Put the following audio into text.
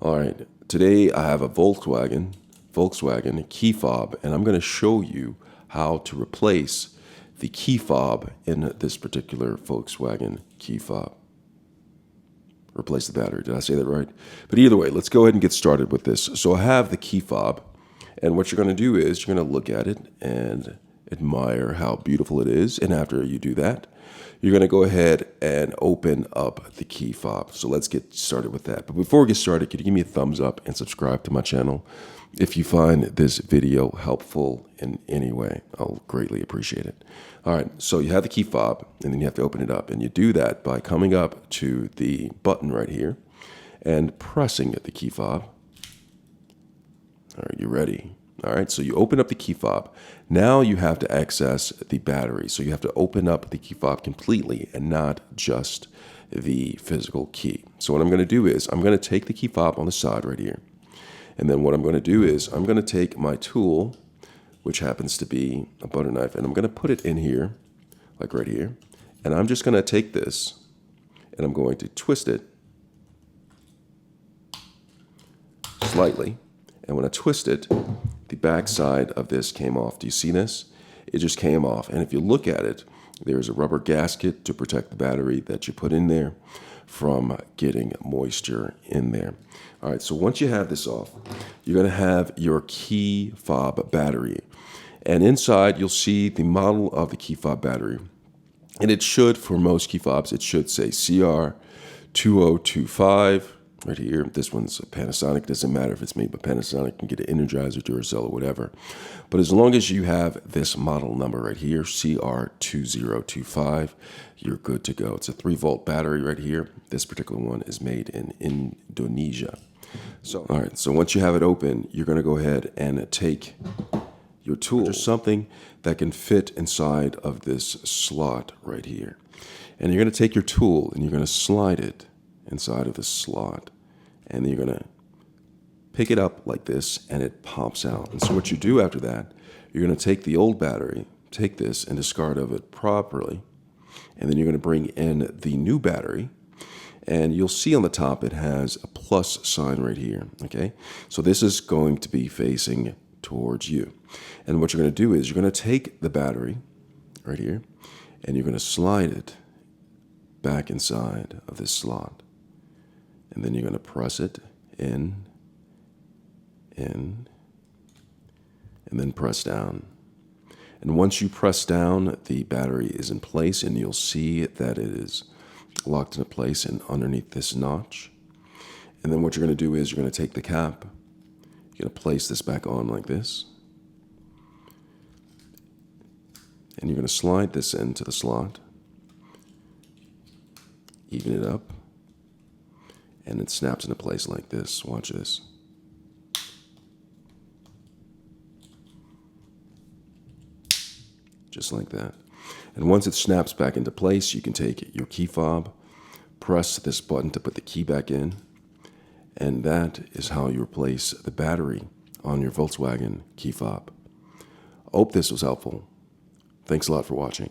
All right, today I have a Volkswagen key fob, and I'm going to show you how to replace the key fob in this particular Volkswagen key fob. Replace the battery. Did I say that right? But either way, let's go ahead and get started with this. So I have the key fob, and what you're going to do is you're going to look at it and admire how beautiful it is. And after you do that, you're going to go ahead and open up the key fob. So let's get started with that. But before we get started, could you give me a thumbs up and subscribe to my channel if you find this video helpful in any way? I'll greatly appreciate it. All right, so you have the key fob, and then you have to open it up. And you do that by coming up to the button right here and pressing the key fob. All right, you ready? All right, so you open up the key fob. Now you have to access the battery. So you have to open up the key fob completely and not just the physical key. So what I'm going to do is I'm going to take the key fob on the side right here. And then what I'm going to do is I'm going to take my tool, which happens to be a butter knife, and I'm going to put it in here, like right here. And I'm just going to take this and I'm going to twist it slightly. And when I twist it, the back side of this came off. Do you see this? It just came off. And if you look at it, there's a rubber gasket to protect the battery that you put in there from getting moisture in there. All right, so once you have this off, you're going to have your key fob battery. And inside, you'll see the model of the key fob battery. And it should, for most key fobs, it should say CR2025. Right here, this one's a Panasonic. Doesn't matter if it's made by Panasonic. You can get an Energizer, Duracell, or whatever. But as long as you have this model number right here, CR2025, you're good to go. It's a 3-volt battery right here. This particular one is made in Indonesia. So, all right. So once you have it open, you're going to go ahead and take your tool, just something that can fit inside of this slot right here, and you're going to take your tool and you're going to slide it inside of this slot. And then you're going to pick it up like this, and it pops out. And so what you do after that, you're going to take the old battery, take this and discard of it properly, and then you're going to bring in the new battery. And you'll see on the top it has a plus sign right here, okay? So this is going to be facing towards you. And what you're going to do is you're going to take the battery right here, and you're going to slide it back inside of this slot. And then you're going to press it in, and then press down. And once you press down, the battery is in place, and you'll see that it is locked into place and underneath this notch. And then what you're going to do is you're going to take the cap, you're going to place this back on like this, and you're going to slide this into the slot, even it up, and it snaps into place like this. Watch this. Just like that. And once it snaps back into place, you can take your key fob, press this button to put the key back in, and that is how you replace the battery on your Volkswagen key fob. I hope this was helpful. Thanks a lot for watching.